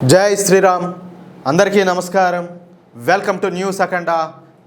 జై శ్రీరామ్. అందరికీ నమస్కారం. వెల్కమ్ టు న్యూస్ అఖండ.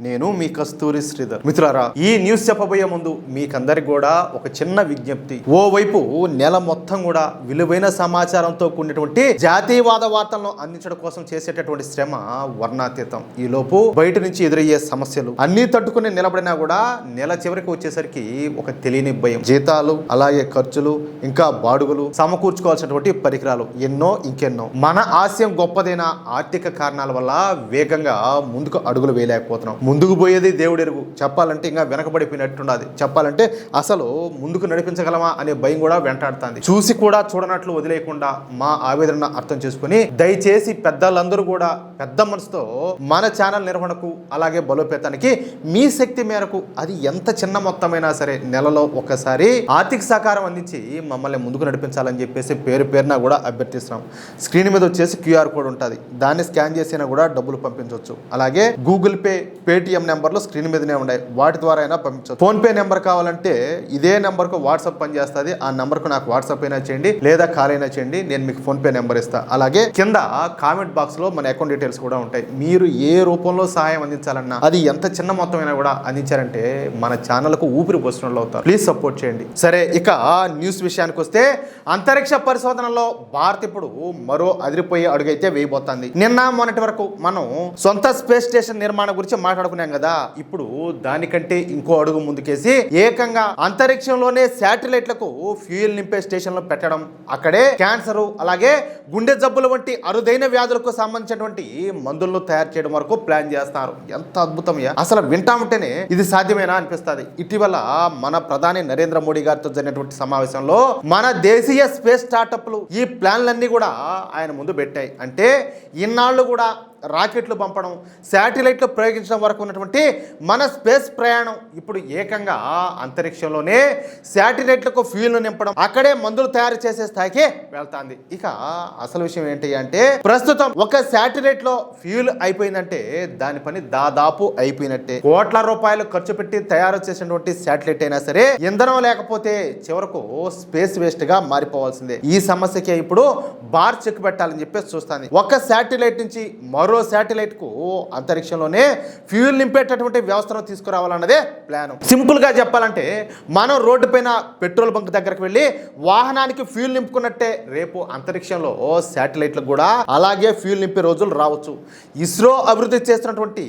నేను మీ కస్తూరి శ్రీధర్. మిత్రులారా, ఈ న్యూస్ చెప్పబోయే ముందు మీకందరికి కూడా ఒక చిన్న విజ్ఞప్తి. ఓవైపు నెల మొత్తం కూడా విలువైన సమాచారంతో కూడినటువంటి జాతీయవాద వార్తలను అందించడం కోసం చేసేటటువంటి శ్రమ వర్ణాతీతం. ఈ లోపు బయట నుంచి ఎదురయ్యే సమస్యలు అన్ని తట్టుకుని నిలబడినా కూడా నెల చివరికి వచ్చేసరికి ఒక తెలియని భయం, జీతాలు, అలాగే ఖర్చులు, ఇంకా బాడుగులు, సమకూర్చుకోవాల్సినటువంటి పరికరాలు ఎన్నో ఇంకెన్నో. మన ఆశయం గొప్పదైన ఆర్థిక కారణాల వల్ల వేగంగా ముందుకు అడుగులు వేయలేకపోతున్నాం. ముందుకు పోయేది దేవుడు ఎరుగు. చెప్పాలంటే ఇంకా వెనకబడిపోయినట్టున్నది. చెప్పాలంటే అసలు ముందుకు నడిపించగలమా అనే భయం కూడా వెంటాడుతుంది. చూసి కూడా చూడనట్లు వదిలేయకుండా మా ఆవేదన అర్థం చేసుకుని దయచేసి పెద్దలందరూ కూడా పెద్ద మనసుతో మన ఛానల్ నిర్వహణకు అలాగే బలోపేతానికి మీ శక్తి మేరకు అది ఎంత చిన్న మొత్తమైనా సరే నెలలో ఒకసారి ఆర్థిక సహకారం అందించి మమ్మల్ని ముందుకు నడిపించాలని చెప్పేసి పేరున కూడా అభ్యర్థిస్తున్నాం. స్క్రీన్ మీద వచ్చేసి క్యూఆర్ కోడ్ ఉంటుంది. దాన్ని స్కాన్ చేసినా కూడా డబ్బులు పంపించవచ్చు. అలాగే గూగుల్ పే, పేటిఎం నెంబర్లు స్క్రీన్ మీదనే ఉన్నాయి. వాటి ద్వారా అయినా పంపించవచ్చు. ఫోన్ పే నెంబర్ కావాలంటే ఇదే నెంబర్కు వాట్సాప్ పనిచేస్తుంది. ఆ నెంబర్కు నాకు వాట్సాప్ అయినా చేయండి లేదా కాల్ అయినా చేయండి. నేను మీకు ఫోన్ పే నెంబర్ ఇస్తాను. అలాగే కింద కామెంట్ బాక్స్ లో మన అకౌంట్ డీటెయిల్స్ కూడా ఉంటాయి. మీరు ఏ రూపంలో సహాయం అందించాలన్నా అది ఎంత చిన్న మొత్తమైనా కూడా అందించారంటే మన ఛానల్కు ఊపిరి పోసిన అవుతారు. ప్లీజ్ సపోర్ట్ చేయండి. సరే, ఇక న్యూస్ విషయానికి వస్తే అంతరిక్ష పరిశోధనలో భారత్ ఇప్పుడు మరో అదిరిపోయే అడుగైతే వేయబోతోంది. నిన్న మొన్నటి వరకు మనం సొంత స్పేస్ స్టేషన్ నిర్మాణం గురించి మాట్లాడుకున్నాం కదా. ఇప్పుడు దానికంటే ఇంకో అడుగు ముందుకేసి ఏకంగా అంతరిక్షంలోనే శాటిలైట్లకు ఫ్యూయల్ నింపే స్టేషన్లు పెట్టడం, అక్కడే క్యాన్సర్ అలాగే గుండె జబ్బుల వంటి అరుదైన వ్యాధులకు సంబంధించినటువంటి మందులను తయారు చేయడం వరకు ప్లాన్ చేస్తారు. ఎంత అద్భుతమయ్యా! అసలు వింటామంటేనే ఇది సాధ్యమేనా అనిపిస్తుంది. ఇటీవల మన ప్రధాని నరేంద్ర మోడీ గారితో జరిగినటువంటి సమావేశంలో మన దేశీయ స్పేస్ స్టార్టప్లు ఈ ప్లాన్లన్నీ కూడా ఆయన ముందు పెట్టాయి. అంటే ఇన్నాళ్ళు కూడా రాకెట్లు పంపడం, శాటిలైట్లు ప్రయోగించడం వరకు ఉన్నటువంటి మన స్పేస్ ప్రయాణం ఇప్పుడు ఏకంగా అంతరిక్షంలోనే శాటిలైట్లకు ఫ్యూయల్ను నింపడం, అక్కడే మందులు తయారు చేసే స్థాయికి వెళ్తాంది. ఇక అసలు విషయం ఏంటి అంటే ప్రస్తుతం ఒక శాటిలైట్ లో ఫ్యూయల్ అయిపోయిందంటే దాని పని దాదాపు అయిపోయినట్టే. కోట్ల రూపాయలు ఖర్చు పెట్టి తయారు చేసినటువంటి శాటిలైట్ అయినా సరే ఇంధనం లేకపోతే చివరకు స్పేస్ వేస్ట్ గా మారిపోవాల్సిందే. ఈ సమస్యకి ఇప్పుడు బార్ చెక్ పెట్టాలని చెప్పేసి చూస్తాంది. ఒక శాటిలైట్ నుంచి మరో శాటిలైట్ కు అంతరిక్షంలోనే ఫ్యూయల్ నింపేటటువంటి వ్యవస్థను తీసుకురావాలన్నదే ప్లాన్. సింపుల్ గా చెప్పాలంటే మనం రోడ్డు పైన పెట్రోల్ బంక్ దగ్గరకు వెళ్ళి వాహనానికి ఫ్యూయల్ నింపుకున్నట్టే రేపు అంతరిక్షంలో శాటిలైట్లకు కూడా అలాగే ఫ్యూయల్ నింపే రోజులు రావచ్చు. ఇస్రో అభివృద్ధి చేస్తున్నటువంటి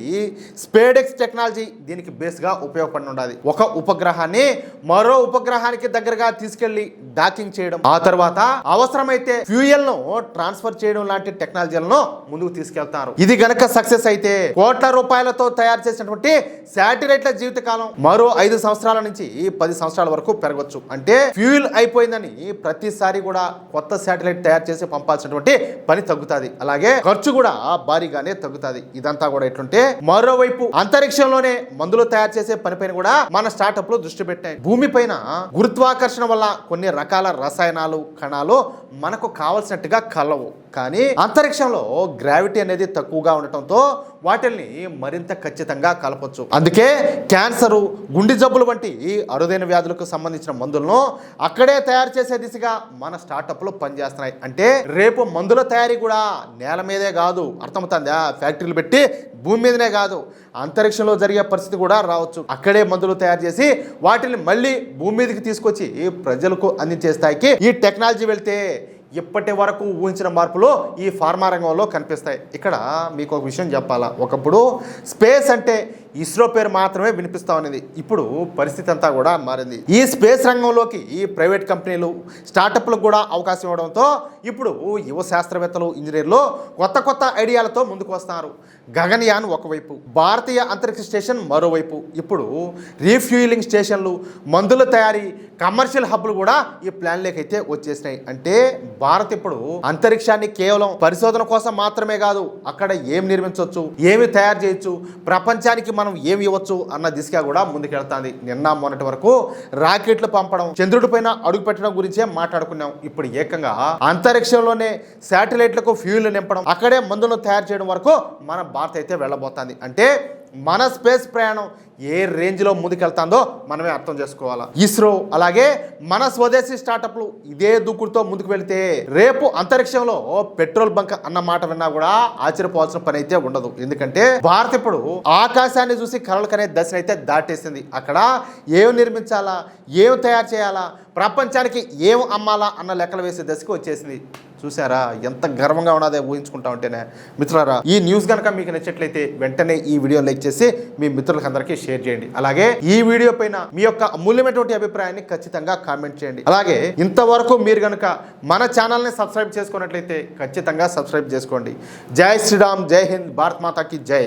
స్పేడెక్స్ టెక్నాలజీ దీనికి బేస్ గా ఉపయోగపడి ఉండాలి. ఒక ఉపగ్రహాన్ని మరో ఉపగ్రహానికి దగ్గరగా తీసుకెళ్లి డాకింగ్ చేయడం, ఆ తర్వాత అవసరమైతే ఫ్యూయల్ ను ట్రాన్స్ఫర్ చేయడం లాంటి టెక్నాలజీలను ముందుకు తీసుకెళ్తారు. ఇది గనక సక్సెస్ అయితే కోట్ల రూపాయలతో తయారు చేసినటువంటి శాటిలైట్ల జీవితకాలం మరో 5 సంవత్సరాల నుంచి 10 సంవత్సరాల వరకు పెరగవచ్చు. అంటే ఫ్యూయల్ అయిపోయిందని ప్రతిసారి కూడా కొత్త శాటిలైట్ తయారు చేసి పంపాల్సినటువంటి పని తగ్గుతుంది. అలాగే ఖర్చు కూడా భారీగానే తగ్గుతుంది. ఇదంతా కూడా ఎట్లుంటే మరోవైపు అంతరిక్షంలోనే మందులు తయారు చేసే పనిపైన కూడా మన స్టార్టప్లు దృష్టి పెట్టాయి. భూమి పైన గురుత్వాకర్షణ వల్ల కొన్ని రకాల రసాయనాలు, కణాలు మనకు కావలసినట్టుగా కలవు. కానీ అంతరిక్షంలో గ్రావిటీ అనేది తక్కువగా ఉండటంతో వాటిల్ని మరింత ఖచ్చితంగా కలపొచ్చు. అందుకే క్యాన్సరు, గుండె జబ్బులు వంటి అరుదైన వ్యాధులకు సంబంధించిన మందులను అక్కడే తయారు చేసే దిశగా మన స్టార్టప్లు పనిచేస్తున్నాయి. అంటే రేపు మందుల తయారీ కూడా నేల మీదే కాదు, అర్థమవుతుందా? ఫ్యాక్టరీలు పెట్టి భూమి మీదనే కాదు, అంతరిక్షంలో జరిగే పరిస్థితి కూడా రావచ్చు. అక్కడే మందులు తయారు చేసి వాటిని మళ్ళీ భూమి మీదకి తీసుకొచ్చి ప్రజలకు అందించే స్థాయికి ఈ టెక్నాలజీ వెళ్తే ఇప్పటి వరకు ఊహించిన మార్పులు ఈ ఫార్మా రంగంలో కనిపిస్తాయి. ఇక్కడ మీకు ఒక విషయం చెప్పాలా. ఒకప్పుడు స్పేస్ అంటే ఇస్రో పేరు మాత్రమే వినిపిస్తా ఉన్నది. ఇప్పుడు పరిస్థితి అంతా కూడా మారింది. ఈ స్పేస్ రంగంలోకి ఈ ప్రైవేట్ కంపెనీలు, స్టార్టప్లకు కూడా అవకాశం ఇవ్వడంతో ఇప్పుడు యువ శాస్త్రవేత్తలు, ఇంజనీర్లు కొత్త ఐడియాలతో ముందుకు వస్తున్నారు. గగన్యాన్ ఒకవైపు, భారతీయ అంతరిక్ష స్టేషన్ మరోవైపు. ఇప్పుడు రీఫ్యూయలింగ్ స్టేషన్లు, మందుల తయారీ, కమర్షియల్ హబ్లు కూడా ఈ ప్లాన్లోకి అయితే వచ్చేసినాయి. అంటే భారత్ ఇప్పుడు అంతరిక్షాన్ని కేవలం పరిశోధన కోసం మాత్రమే కాదు, అక్కడ ఏం నిర్మించవచ్చు, ఏమి తయారు చేయొచ్చు, ప్రపంచానికి మనం ఏమి ఇవ్వచ్చు అన్న దిశగా కూడా ముందుకెళ్తాంది. నిన్న మొన్నటి వరకు రాకెట్లు పంపడం, చంద్రుడి పైన అడుగు పెట్టడం గురించే మాట్లాడుకున్నాం. ఇప్పుడు ఏకంగా అంతరిక్షంలోనే శాటిలైట్లకు ఫ్యూయల్ నింపడం, అక్కడే మందులను తయారు చేయడం వరకు మన భారత్ అయితే వెళ్ళబోతుంది. అంటే మన స్పేస్ ప్రయాణం ఏ రేంజ్లో ముందుకెళ్తాందో మనమే అర్థం చేసుకోవాలా. ఇస్రో అలాగే మన స్వదేశీ స్టార్టప్లు ఇదే దూకుడుతో ముందుకు వెళితే రేపు అంతరిక్షంలో పెట్రోల్ బంక్ అన్న మాట విన్నా కూడా ఆశ్చర్యపోవాల్సిన పని అయితే ఉండదు. ఎందుకంటే భారత్ ఇప్పుడు ఆకాశాన్ని చూసి కలలు కనే దశను అయితే దాటేసింది. అక్కడ ఏం నిర్మించాలా, ఏం తయారు చేయాలా, ప్రపంచానికి ఏం అమ్మాలా అన్న లెక్కలు వేసే దశకు వచ్చేసింది. చూసారా ఎంత గర్వంగా ఉన్నదే ఊహించుకుంటా ఉంటేనే. మిత్రులారా, ఈ న్యూస్ కనుక మీకు నచ్చట్లయితే వెంటనే ఈ వీడియో లైక్ చేసి మీ మిత్రులకు అందరికీ షేర్ చేయండి. అలాగే ఈ వీడియో పైన మీ యొక్క అమూల్యమైనటువంటి అభిప్రాయాన్ని ఖచ్చితంగా కామెంట్ చేయండి. అలాగే ఇంతవరకు మీరు కనుక మన ఛానల్ని సబ్స్క్రైబ్ చేసుకున్నట్లయితే ఖచ్చితంగా సబ్స్క్రైబ్ చేసుకోండి. జై శ్రీరామ్, జై హింద్, భారత్ మాతాకి జై.